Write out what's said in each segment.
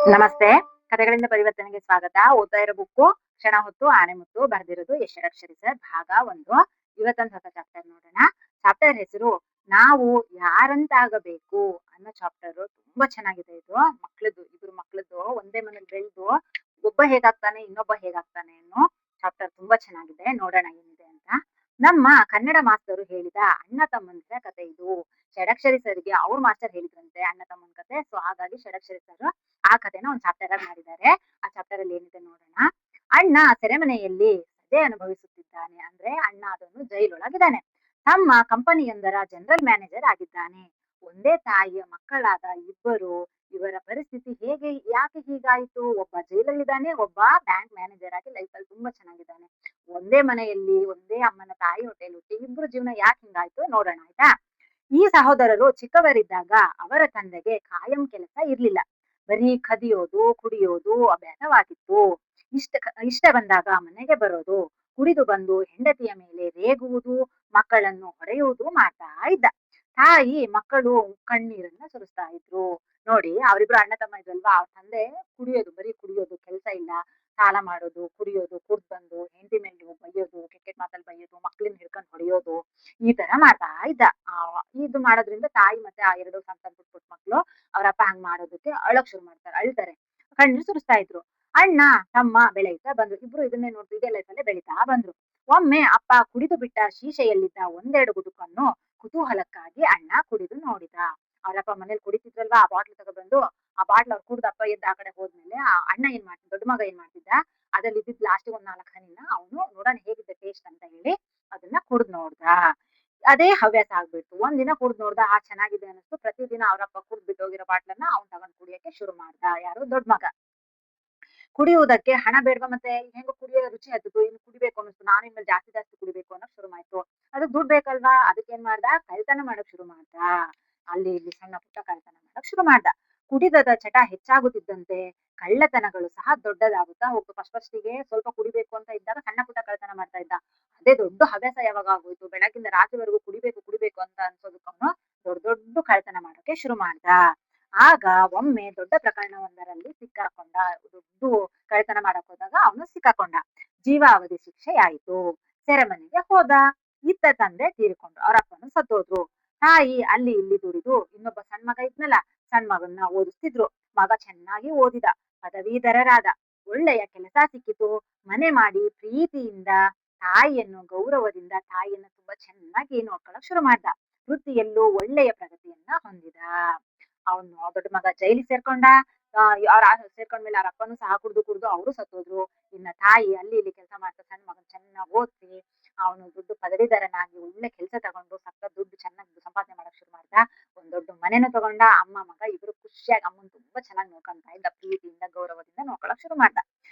ನಮಸ್ತೆ. ಕಥೆಗಳಿಂದ ಪರಿವರ್ತನೆಗೆ ಸ್ವಾಗತ. ಓದ್ತಾ ಇರೋ ಬುಕ್ಕು ಕ್ಷಣ ಹೊತ್ತು ಆಣೆಮುತ್ತು. ಬರೆದಿರೋದು ಯಶರಕ್ಷರಿ ಸರ್. ಭಾಗ 1. ಇವತ್ತೊಂದು ಹೊಸ ಚಾಪ್ಟರ್ ನೋಡೋಣ. ಚಾಪ್ಟರ್ ಹೆಸರು ನಾವು ಯಾರಂತಾಗಬೇಕು ಅನ್ನೋ ಚಾಪ್ಟರು. ತುಂಬಾ ಚೆನ್ನಾಗಿದೆ ಇದು. ಮಕ್ಳದ್ದು, ಇಬ್ರು ಮಕ್ಳದ್ದು ಒಂದೇ ಮನೇಲಿ ಬೆಳ್ದು ಒಬ್ಬ ಹೇಗಾಗ್ತಾನೆ, ಇನ್ನೊಬ್ಬ ಹೇಗಾಗ್ತಾನೆ ಅನ್ನೋ ಚಾಪ್ಟರ್ ತುಂಬಾ ಚೆನ್ನಾಗಿದೆ. ನೋಡೋಣ ಏನಿದೆ ಅಂತ. ನಮ್ಮ ಕನ್ನಡ ಮಾಸ್ತರು ಹೇಳಿದ ಅಣ್ಣ ತಮ್ಮಂದಿರ ಕತೆ ಇದು. ಷಡಕ್ಷರಿ ಸರ್‌ಗೆ ಅವ್ರ ಮಾಸ್ಟರ್ ಹೇಳಿದ್ರಂತೆ ಅಣ್ಣ ತಮ್ಮನ ಕತೆ. ಸೊ ಹಾಗಾಗಿ ಷಡಕ್ಷರಿ ಸರ್ ಆ ಕಥೆನ ಒಂದು ಚಾಪ್ಟರ್ ಆಗಿ ಮಾಡಿದ್ದಾರೆ. ಆ ಚಾಪ್ಟರ್ ಅಲ್ಲಿ ಏನಿದೆ ನೋಡೋಣ. ಅಣ್ಣ ಸೆರೆಮನೆಯಲ್ಲಿ ಸದೆ ಅನುಭವಿಸುತ್ತಿದ್ದಾನೆ. ಅಂದ್ರೆ ಅಣ್ಣ ಅದನ್ನು ಜೈಲೊಳಗಿದ್ದಾನೆ. ತಮ್ಮ ಕಂಪನಿಯೊಂದರ ಜನರಲ್ ಮ್ಯಾನೇಜರ್ ಆಗಿದ್ದಾನೆ. ಒಂದೇ ತಾಯಿಯ ಮಕ್ಕಳಾದ ಇಬ್ಬರು. ಇವರ ಪರಿಸ್ಥಿತಿ ಹೇಗೆ, ಯಾಕೆ ಹೀಗಾಯಿತು? ಒಬ್ಬ ಜೈಲಲ್ಲಿದ್ದಾನೆ, ಒಬ್ಬ ಬ್ಯಾಂಕ್ ಮ್ಯಾನೇಜರ್ ಆಗಿ ಲೈಫಲ್ಲಿ ತುಂಬಾ ಚೆನ್ನಾಗಿದ್ದಾನೆ. ಒಂದೇ ಮನೆಯಲ್ಲಿ ಒಂದೇ ಅಮ್ಮನ ತಾಯಿ ಹೊಟ್ಟೆಯಲ್ಲಿ ಹುಟ್ಟಿ ಇಬ್ರು ಜೀವನ ಯಾಕೆ ಹಿಂಗಾಯ್ತು ನೋಡೋಣ, ಆಯ್ತಾ? ಈ ಸಹೋದರರು ಚಿಕ್ಕವರಿದ್ದಾಗ ಅವರ ತಂದೆಗೆ ಕಾಯಂ ಕೆಲಸ ಇರ್ಲಿಲ್ಲ. ಬರೀ ಕದಿಯೋದು, ಕುಡಿಯೋದು ಅಭ್ಯಾಸವಾಗಿತ್ತು. ಇಷ್ಟ ಬಂದಾಗ ಮನೆಗೆ ಬರೋದು, ಕುಡಿದು ಬಂದು ಹೆಂಡತಿಯ ಮೇಲೆ ರೇಗುವುದು, ಮಕ್ಕಳನ್ನು ಹೊಡೆಯುವುದು ಮಾಡ್ತಾ ಇದ್ದ. ತಾಯಿ ಮಕ್ಕಳು ಕಣ್ಣೀರನ್ನ ಸುರಿಸ್ತಾ ಇದ್ರು. ನೋಡಿ, ಅವರಿಬ್ರು ಅಣ್ಣ ತಮ್ಮ ಇದ್ರಲ್ವಾ, ಅವ್ರ ತಂದೆ ಕುಡಿಯೋದು, ಬರೀ ಕುಡಿಯೋದು, ಕೆಲಸ ಇಲ್ಲ, ಸಾಲ ಮಾಡೋದು, ಕುಡಿಯೋದು, ಕುಡ್ದು ಬಂದು ಹೆಂಡತಿ ಮೇಲೆ ಬೈಯೋದು, ಕೆಟ್ಟ ಮಾತಲ್ಲಿ ಬೈಯೋದು, ಮಕ್ಳನ್ನ ಹಿಡ್ಕೊಂಡು ಹೊಡೆಯೋದು, ಈ ತರ ಮಾಡ್ತಾ ಇದ್ದ. ಇದು ಮಾಡೋದ್ರಿಂದ ತಾಯಿ ಮತ್ತೆ ಆ ಎರಡು ಸಣ್ಣ ಸಣ್ಣ ಪುಟ್ಟ ಮಕ್ಳು ಅವ್ರಪ್ಪ ಹಂಗ್ ಮಾಡೋದಕ್ಕೆ ಅಳಕ್ ಶುರು ಮಾಡ್ತಾರೆ, ಅಳ್ತಾರೆ, ಕಣ್ಣೀರು ಸುರಿಸ್ತಾ ಇದ್ರು. ಅಣ್ಣ ತಮ್ಮ ಬೆಳೆಯುತ್ತಾ ಬಂದ್ರು. ಇಬ್ರು ಇದನ್ನೇ ನೋಡ್ತು, ಇದೇ ಲೈಫಲ್ಲೇ ಬೆಳೀತಾ ಬಂದ್ರು. ಒಮ್ಮೆ ಅಪ್ಪ ಕುಡಿದು ಬಿಟ್ಟ ಶೀಶೆಯಲ್ಲಿದ್ದ ಒಂದೆರಡು ಗುಟುಕನ್ನು ಕುತೂಹಲಕ್ಕಾಗಿ ಅಣ್ಣ ಕುಡಿದು ನೋಡಿದ. ಅವ್ರಪ್ಪ ಮನೇಲಿ ಕುಡಿತಿದ್ರಲ್ವಾ, ಆ ಬಾಟ್ಲ್ ತಗೊಬಂದು ಆ ಬಾಟ್ಲ್ ಅವ್ರು ಕುಡ್ದು ಅಪ್ಪ ಎದ್ದು ಆ ಕಡೆ ಹೋದ್ಮೇಲೆ ಆ ಅಣ್ಣ ಏನ್ ಮಾಡ್ತಿದ್ದ, ದೊಡ್ಡ ಮಗ ಏನ್ ಮಾಡ್ತಿದ್ದ, ಅದ್ರಲ್ಲಿ ಇದ್ದಿದ್ ಲಾಸ್ಟಿಗೆ ಒಂದ್ 4 ಹನಿನ ಅವನು ನೋಡೋಣ ಹೇಗಿದೆ ಟೇಸ್ಟ್ ಅಂತ ಹೇಳಿ ಅದನ್ನ ಕುಡ್ದು ನೋಡ್ದ. ಅದೇ ಹವ್ಯಾಸ ಆಗ್ಬಿಡ್ತು. ಒಂದಿನ ಕುಡ್ದು ನೋಡ್ದ, ಚೆನ್ನಾಗಿದೆ ಅನಿಸ್ತು. ಪ್ರತಿದಿನ ಅವ್ರಪ್ಪ ಕುಡ್ದು ಬಿಟ್ಟು ಹೋಗಿರೋ ಬಾಟ್ಲನ್ನ ಅವ್ನ್ ತಗೊಂಡ್ ಕುಡಿಯಕ್ಕೆ ಶುರು ಮಾಡ್ದ. ಯಾರು? ದೊಡ್ಡ ಮಗ. ಕುಡಿಯುವುದಕ್ಕೆ ಹಣ ಬೇಡ್ವಾ, ಮತ್ತೆ ಹೆಂಗೋ ಕುಡಿಯೋ ರುಚಿ ಹತ್ತಿತು, ಇನ್ನು ಕುಡಿಬೇಕು ಅನ್ನಿಸ್ತು, ನಾನು ಇನ್ಮೇಲೆ ಜಾಸ್ತಿ ಜಾಸ್ತಿ ಕುಡಿಬೇಕು ಅನ್ನೋಕ್ ಶುರು ಮಾಡ್ತು. ಅದಕ್ ದುಡ್ಡು ಬೇಕಲ್ವಾ, ಅದಕ್ಕೇನ್ ಮಾಡ್ದ, ಕಳ್ತನ ಮಾಡಕ್ ಶುರು ಮಾಡ್ದ. ಅಲ್ಲಿ ಇಲ್ಲಿ ಸಣ್ಣ ಪುಟ್ಟ ಕಳ್ತನ ಮಾಡಕ್ ಶುರು ಮಾಡ್ದ. ಕುಡಿದದ ಚಟ ಹೆಚ್ಚಾಗುತ್ತಿದ್ದಂತೆ ಕಳ್ಳತನಗಳು ಸಹ ದೊಡ್ಡದಾಗುತ್ತಾ ಹೋಗ್ತು. ಫಸ್ಟಿಗೆ ಸ್ವಲ್ಪ ಕುಡಿಬೇಕು ಅಂತ ಇದ್ದಾಗ ಸಣ್ಣ ಪುಟ್ಟ ಕಳ್ತನ ಮಾಡ್ತಾ ಇದ್ದ. ಅದೇ ದೊಡ್ಡ ಹವ್ಯಾಸ ಯಾವಾಗ ಆಗೋಯ್ತು, ಬೆಳಗಿಂದ ರಾತ್ರಿವರೆಗೂ ಕುಡಿಬೇಕು ಕುಡಿಬೇಕು ಅಂತ ಅನ್ಸೋದಕ್ಕೆ ಅವನು ದೊಡ್ಡ ದೊಡ್ಡ ಕಳ್ತನ ಮಾಡಕ್ಕೆ ಶುರು ಮಾಡ್ದ. ಆಗ ಒಮ್ಮೆ ದೊಡ್ಡ ಪ್ರಕರಣವೊಂದರಲ್ಲಿ ಸಿಕ್ಕಾಕೊಂಡ. ದುಡ್ಡು ಕಳ್ತನ ಮಾಡಕ್ ಹೋದಾಗ ಅವನು ಸಿಕ್ಕಾಕೊಂಡ. ಜೀವಾವಧಿ ಶಿಕ್ಷೆ ಆಯಿತು. ಸೆರೆಮನೆಗೆ ಹೋದ. ಇತ್ತ ತಂದೆ ತೀರಿಕೊಂಡ್ರು, ಅವರಪ್ಪನು ಸತ್ತೋದ್ರು. ತಾಯಿ ಅಲ್ಲಿ ಇಲ್ಲಿ ದುಡಿದು ಇನ್ನೊಬ್ಬ ಸಣ್ಣ ಮಗ ಇದ್ನಲ್ಲ, ಸಣ್ಣ ಮಗನ್ನ ಓದಿಸ್ತಿದ್ರು. ಮಗ ಚೆನ್ನಾಗಿ ಓದಿದ, ಪದವೀಧರರಾದ, ಒಳ್ಳೆಯ ಕೆಲಸ ಸಿಕ್ಕಿತು. ಮನೆ ಮಾಡಿ ಪ್ರೀತಿಯಿಂದ ತಾಯಿಯನ್ನು ಗೌರವದಿಂದ ತಾಯಿಯನ್ನು ತುಂಬಾ ಚೆನ್ನಾಗಿ ನೋಡ್ಕೊಳಕ್ ಶುರು ಮಾಡ್ದ. ವೃತ್ತಿಯಲ್ಲೂ ಒಳ್ಳೆಯ ಪ್ರಗತಿಯನ್ನ ಹೊಂದಿದ. ಅವನು ದೊಡ್ಡ ಮಗ ಜೈಲಿಗೆ ಸೇರ್ಕೊಂಡ. ಅವ್ರ ಸೇರ್ಕೊಂಡ್ಮೇಲೆ ಅವ್ರ ಅಪ್ಪನೂ ಸಹ ಕುಡ್ದು ಅವರು ಸತ್ತೋದ್ರು. ಇನ್ನ ತಾಯಿ ಅಲ್ಲಿ ಇಲ್ಲಿ ಕೆಲಸ ಮಾಡ್ತಾ ಸಣ್ಣ ಮಗನ್ ಚೆನ್ನಾಗಿ ಓದಿಸಿ ಅವನು ಪದವೀಧರನಾಗಿ ಒಳ್ಳೆ ಕೆಲಸ ತಗೊಂಡು ಸಕ್ಕ ದುಡ್ಡು ಚೆನ್ನಾಗಿ ಸಂಪಾದನೆ ಮಾಡಕ್ ಶುರು ಮಾಡ್ದ. ಒಂದ್ ದೊಡ್ಡ ಮನೆನ ತಗೊಂಡ. ಅಮ್ಮ ಮಗ ಇಬ್ರು ಖುಷಿಯಾಗಿ ಅಮ್ಮನ್ ತುಂಬಾ ಚೆನ್ನಾಗಿ ನೋಡ್ಕೊಂತ ಇದ್ದ. ಪ್ರೀತಿಯಿಂದ ಗೌರವದಿಂದ ನೋಡ್ಕೊಳಕ್ ಶುರು ಮಾಡ್ದ.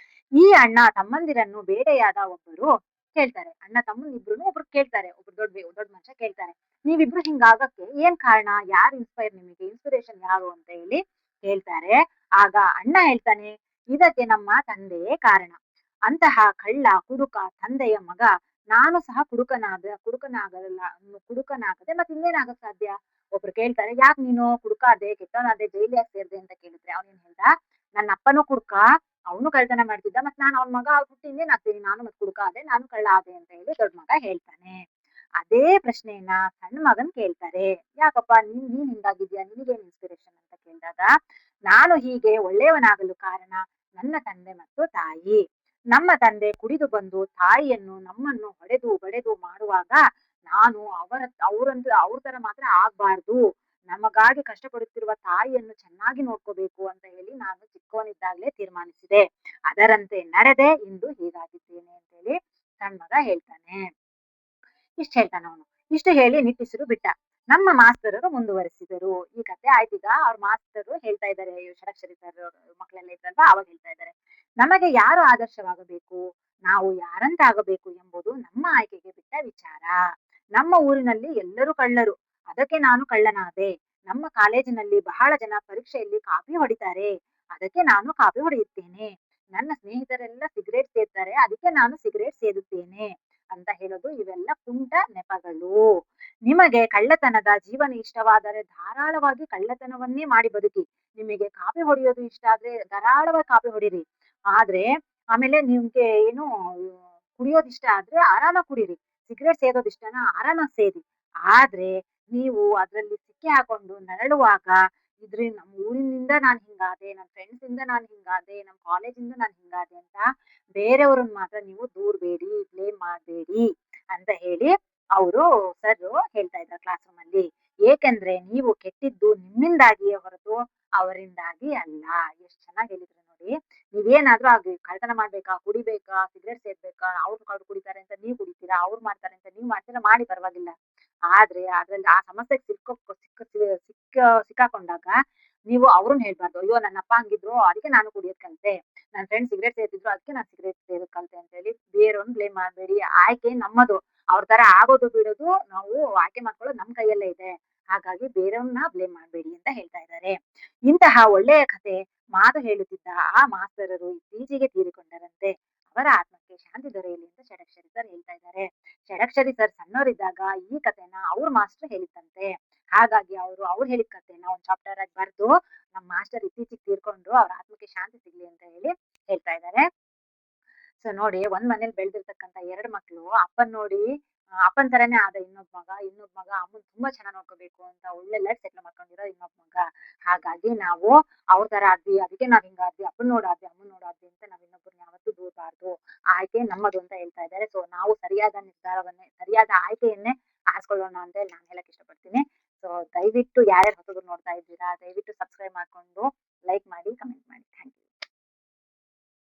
ಈ ಅಣ್ಣ ತಮ್ಮಂದಿರನ್ನು ಬೇರೆಯಾದ ಒಬ್ಬರು ಕೇಳ್ತಾರೆ. ಅಣ್ಣ ತಮ್ಮನ್ ಇಬ್ರು ಒಬ್ರು ಕೇಳ್ತಾರೆ, ಒಬ್ರು ದೊಡ್ಡ ಮನುಷ್ಯ ಕೇಳ್ತಾರೆ, ನೀವಿಬ್ರು ಹಿಂಗಾಗಕ್ಕೆ ಏನ್ ಕಾರಣ, ಯಾರು ಇನ್ಸ್ಪೈರ್, ನಿಮಗೆ ಇನ್ಸ್ಪಿರೇಷನ್ ಯಾರು ಅಂತ ಹೇಳಿ ಹೇಳ್ತಾರೆ. ಆಗ ಅಣ್ಣ ಹೇಳ್ತಾನೆ, ಇದಕ್ಕೆ ನಮ್ಮ ತಂದೆಯೇ ಕಾರಣ. ಅಂತಹ ಕಳ್ಳ ಕುಡುಕ ತಂದೆಯ ಮಗ ನಾನು ಸಹ ಕುಡುಕನಾಗದೆ ಮತ್ತೆ ಇನ್ನೇನಾಗಕ್ ಸಾಧ್ಯ? ಒಬ್ರು ಕೇಳ್ತಾರೆ, ಯಾಕೆ ನೀನು ಕುಡುಕಾದೆ, ಕೆಟ್ಟವನಾದೆ, ಜೈಲು ಯಾಕೆ ಸೇರ್ದೆ ಅಂತ ಕೇಳಿದ್ರೆ ಅವನೇನ್ ಹೇಳ್ದ, ನನ್ನ ಅಪ್ಪನೂ ಕುಡುಕ, ಅವನು ಕಳ್ತನ ಮಾಡ್ತಿದ್ದ, ಮತ್ ನಾನು ಅವನ ಮಗ ಆಗ್ಬಿಟ್ಟು ಇನ್ನೇನ್ ಆಗ್ತೀನಿ, ನಾನು ಮತ್ ಕುಡುಕ ಆದೆ, ನಾನು ಕಳ್ಳ ಆದೆ ಅಂತ ಹೇಳಿ ದೊಡ್ಡ ಮಗ ಹೇಳ್ತಾನೆ. ಅದೇ ಪ್ರಶ್ನೆಯನ್ನ ಸಣ್ಣ ಮಗನ್ ಕೇಳ್ತಾರೆ, ಯಾಕಪ್ಪ ನೀನ್ ಹಿಂಗಾಗಿದ್ಯಾ, ನಿನಗೇನ್ ಇನ್ಸ್ಪಿರೇಷನ್ ಅಂತ ಕೇಳಿದಾಗ, ನಾನು ಹೀಗೆ ಒಳ್ಳೆಯವನಾಗಲು ಕಾರಣ ನನ್ನ ತಂದೆ ಮತ್ತು ತಾಯಿ. ನಮ್ಮ ತಂದೆ ಕುಡಿದು ಬಂದು ತಾಯಿಯನ್ನು ನಮ್ಮನ್ನು ಹೊಡೆದು ಬಡೆದು ಮಾಡುವಾಗ ನಾನು ಅವ್ರ ತರ ಮಾತ್ರ ಆಗ್ಬಾರ್ದು, ನಮಗಾಗಿ ಕಷ್ಟಪಡುತ್ತಿರುವ ತಾಯಿಯನ್ನು ಚೆನ್ನಾಗಿ ನೋಡ್ಕೋಬೇಕು ಅಂತ ಹೇಳಿ ನಾನು ಚಿಕ್ಕವನಿದ್ದಾಗಲೇ ತೀರ್ಮಾನಿಸಿದೆ. ಅದರಂತೆ ನಡೆದೆ, ಇಂದು ಹೀಗಾಗಿದ್ದೇನೆ ಅಂತ ಹೇಳಿ ಸಣ್ಣ ಮಗ ಹೇಳ್ತಾನೆ. ಇಷ್ಟ ಹೇಳ್ತಾನ ಅವನು. ಇಷ್ಟು ಹೇಳಿ ನಿಟ್ಟಿಸಿರು ಬಿಟ್ಟ. ನಮ್ಮ ಮಾಸ್ತರರು ಮುಂದುವರೆಸಿದರು. ಈ ಕಥೆ ಆಯ್ತೀಗ ಅವ್ರ ಮಾಸ್ತರು ಹೇಳ್ತಾ ಇದ್ದಾರೆ, ಷಡಕ್ಷರಿ ಸರ್ ಮಕ್ಕಳೆಲ್ಲ ಇದ್ರಲ್ವಾ, ಅವಾಗ ಹೇಳ್ತಾ ಇದ್ದಾರೆ, ನಮಗೆ ಯಾರು ಆದರ್ಶವಾಗಬೇಕು, ನಾವು ಯಾರಂತಾಗಬೇಕು ಎಂಬುದು ನಮ್ಮ ಆಯ್ಕೆಗೆ ಬಿಟ್ಟ ವಿಚಾರ. ನಮ್ಮ ಊರಿನಲ್ಲಿ ಎಲ್ಲರೂ ಕಳ್ಳರು, ಅದಕ್ಕೆ ನಾನು ಕಳ್ಳನಾದೆ. ನಮ್ಮ ಕಾಲೇಜಿನಲ್ಲಿ ಬಹಳ ಜನ ಪರೀಕ್ಷೆಯಲ್ಲಿ ಕಾಪಿ ಹೊಡಿತಾರೆ, ಅದಕ್ಕೆ ನಾನು ಕಾಪಿ ಹೊಡೆಯುತ್ತೇನೆ. ನನ್ನ ಸ್ನೇಹಿತರೆಲ್ಲ ಸಿಗರೇಟ್ ಸೇರ್ತಾರೆ, ಅದಕ್ಕೆ ನಾನು ಸಿಗರೇಟ್ ಸೇದುತ್ತೇನೆ ಅಂತ ಹೇಳೋದು ಇವೆಲ್ಲ ಕುಂಟ ನೆಪಗಳು. ನಿಮಗೆ ಕಳ್ಳತನದ ಜೀವನ ಇಷ್ಟವಾದರೆ ಧಾರಾಳವಾಗಿ ಕಳ್ಳತನವನ್ನೇ ಮಾಡಿ ಬದುಕಿ. ನಿಮಗೆ ಕಾಪಿ ಹೊಡೆಯೋದು ಇಷ್ಟ ಆದ್ರೆ ಧಾರಾಳವಾಗಿ ಕಾಪಿ ಹೊಡೀರಿ. ಆದ್ರೆ ಆಮೇಲೆ ನಿಮ್ಗೆ ಏನು ಕುಡಿಯೋದು ಇಷ್ಟ ಆದ್ರೆ ಆರಾಮಾಗಿ ಕುಡೀರಿ. ಸಿಗರೇಟ್ ಸೇದೋದು ಇಷ್ಟನಾ ಆರಾಮಾಗಿ ಸೇದಿ. ಆದ್ರೆ ನೀವು ಅದ್ರಲ್ಲಿ ಸಿಕ್ಕಿ ಹಾಕೊಂಡು ನರಳುವಾಗ ನಮ್ಮ ಊರಿನಿಂದ ನಾನ್ ಹಿಂಗಾದೆ, ನನ್ ಫ್ರೆಂಡ್ಸ್ ಇಂದ ನಾನ್ ಹಿಂಗಾದೆ, ನಮ್ ಕಾಲೇಜಿಂದ ನಾನ್ ಹಿಂಗಾದೆ ಅಂತ ಬೇರೆಯವ್ರನ್ನ ಮಾತ್ರ ನೀವು ದೂರ್ಬೇಡಿ, ಬ್ಲೇಮ್ ಮಾಡ್ಬೇಡಿ ಅಂತ ಹೇಳಿ ಅವರು ಸರ್ ಹೇಳ್ತಾ ಇದ್ದಾರೆ ಕ್ಲಾಸ್ ರೂಮ್ ಅಲ್ಲಿ. ಏಕೆಂದ್ರೆ ನೀವು ಕೆಟ್ಟಿದ್ದು ನಿಮ್ಮಿಂದಾಗಿಯೇ ಹೊರತು ಅವರಿಂದಾಗಿ ಅಲ್ಲ. ಎಷ್ಟ್ ಚೆನ್ನಾಗಿ ಹೇಳಿದ್ರು ನೋಡಿ. ನೀವೇನಾದ್ರೂ ಆಗ್ಲಿ ಕಳ್ತನ ಮಾಡ್ಬೇಕಾ, ಕುಡಿಬೇಕಾ, ಸಿಗರೇಟ್ ಸೇದ್ಬೇಕಾ, ಅವ್ರು ಕುಡಿತಾರೆ ಅಂತ ನೀವ್ ಕುಡಿತೀರಾ, ಅವ್ರು ಮಾಡ್ತಾರೆ ಅಂತ ನೀವ್ ಮಾಡ್ತೀರಾ, ಮಾಡಿ ಪರವಾಗಿಲ್ಲ. ಆದ್ರೆ ಅದ್ರಲ್ಲಿ ಆ ಸಮಸ್ಯೆಗೆ ಸಿಕ್ಕಾಕೊಂಡಾಗ ನೀವು ಅವ್ರನ್ನ ಹೇಳ್ಬಾರ್ದು. ಅಯ್ಯೋ ನನ್ನ ಅಪ್ಪ ಹಂಗಿದ್ರು ಅದಕ್ಕೆ ನಾನು ಕುಡಿಯೋದ್ ಕಲ್ತೆ. ನನ್ನ ಫ್ರೆಂಡ್ ಸಿಗರೇಟ್ ಸೇದಿದ್ರು ಅದಕ್ಕೆ ನಾನು ಸಿಗರೇಟ್ ಸೇದೋದ್ ಕಲ್ತೆ ಅಂತ ಹೇಳಿ ಬೇರೆಯವ್ರನ್ನ ಬ್ಲೇಮ್ ಮಾಡ್ಬೇಡಿ. ಆಯ್ಕೆ ನಮ್ಮದು. ಅವ್ರ ತರ ಆಗೋದು ಬಿಡೋದು ನಾವು ಆಯ್ಕೆ ಮಾಡ್ಕೊಳ್ಳೋದು ನಮ್ ಕೈಯಲ್ಲೇ ಇದೆ. ಹಾಗಾಗಿ ಬೇರೆಯವ್ರನ್ನ ಬ್ಲೇಮ್ ಮಾಡ್ಬೇಡಿ ಅಂತ ಹೇಳ್ತಾ ಇದ್ದಾರೆ. ಇಂತಹ ಒಳ್ಳೆಯ ಕಥೆ ಮಾತು ಹೇಳುತ್ತಿದ್ದ ಆ ಮಾಸ್ತರರು ಇತ್ತೀಚೆಗೆ ತೀರಿಕೊಂಡರಂತೆ. ಅವರ ಆತ್ಮಕ್ಕೆ ಶಾಂತಿ ದೊರೆಯಲಿ ಅಂತ ಷಡಕ್ಷರಿ ಸರ್ ಹೇಳ್ತಾ ಇದ್ದಾರೆ. ಷಡಕ್ಷರಿ ಸರ್ ಸಣ್ಣವರಿದ್ದಾಗ ಈ ಕಥೆನ ಅವ್ರ ಮಾಸ್ಟರ್ ಹೇಳಿದ್ದಂತೆ. ಹಾಗಾಗಿ ಅವ್ರು ಹೇಳಿದ ಕಥೆನ ಒಂದ್ ಚಾಪ್ಟರ್ ಆಗಿ ಬರ್ದು ನಮ್ ಮಾಸ್ಟರ್ ಇತ್ತೀಚೆಗೆ ತೀರ್ಕೊಂಡ್ರು. ಅವ್ರ ಆತ್ಮಕ್ಕೆ ಶಾಂತಿ ಸಿಗ್ಲಿ ಅಂತ ಹೇಳಿ ಹೇಳ್ತಾ ಇದ್ದಾರೆ. ಸೊ ನೋಡಿ ಒಂದ್ ಮನೇಲಿ ಬೆಳೆದಿರ್ತಕ್ಕಂತ 2 ಮಕ್ಳು ಅಪ್ಪನ್ ನೋಡಿ ಅಪ್ಪನ್ ತರಾನೇ ಆದ ಇನ್ನೊಬ್ಬ ಮಗ ಅಮ್ಮನ್ ತುಂಬಾ ಚೆನ್ನಾಗ್ ನೋಡ್ಕೋಬೇಕು ಅಂತ ಒಳ್ಳೆ ಲೈಫ್ ಸೆಟ್ಲ್ ಮಾಡ್ಕೊಂಡಿರೋ ಇನ್ನೊಬ್ಬ ಮಗ. ಹಾಗಾಗಿ ನಾವು ಅವ್ರ ತರ ಆದ್ವಿ, ಅದಕ್ಕೆ ನಾವ್ ಹಿಂಗಾದ್ವಿ, ಅಪ್ಪನ್ ನೋಡಾದ್ವಿ, ಅಮ್ಮನ್ ನೋಡಾದ್ವಿ ಅಂತ ನಾವ್ ಇನ್ನೊಬ್ಬರನ್ನ ಯಾವತ್ತೂ ದೂರ್ಬಾರ್ದು. ಆಯ್ಕೆ ನಮ್ಮದು ಅಂತ ಹೇಳ್ತಾ ಇದ್ದಾರೆ. ಸೊ ನಾವು ಸರಿಯಾದ ಆಯ್ಕೆಯನ್ನೇ ಆರಿಸ್ಕೊಳ್ಳೋಣ ಅಂತ ಹೇಳಿ ನಾನ್ ಹೇಳಕ್ ಇಷ್ಟಪಡ್ತೀನಿ. ಸೊ ದಯವಿಟ್ಟು ಯಾರ್ಯಾರು ಹೊಸಬ್ರು ನೋಡ್ತಾ ಇದ್ದೀರಾ ದಯವಿಟ್ಟು ಸಬ್ಸ್ಕ್ರೈಬ್ ಮಾಡ್ಕೊಂಡು ಲೈಕ್ ಮಾಡಿ ಕಮೆಂಟ್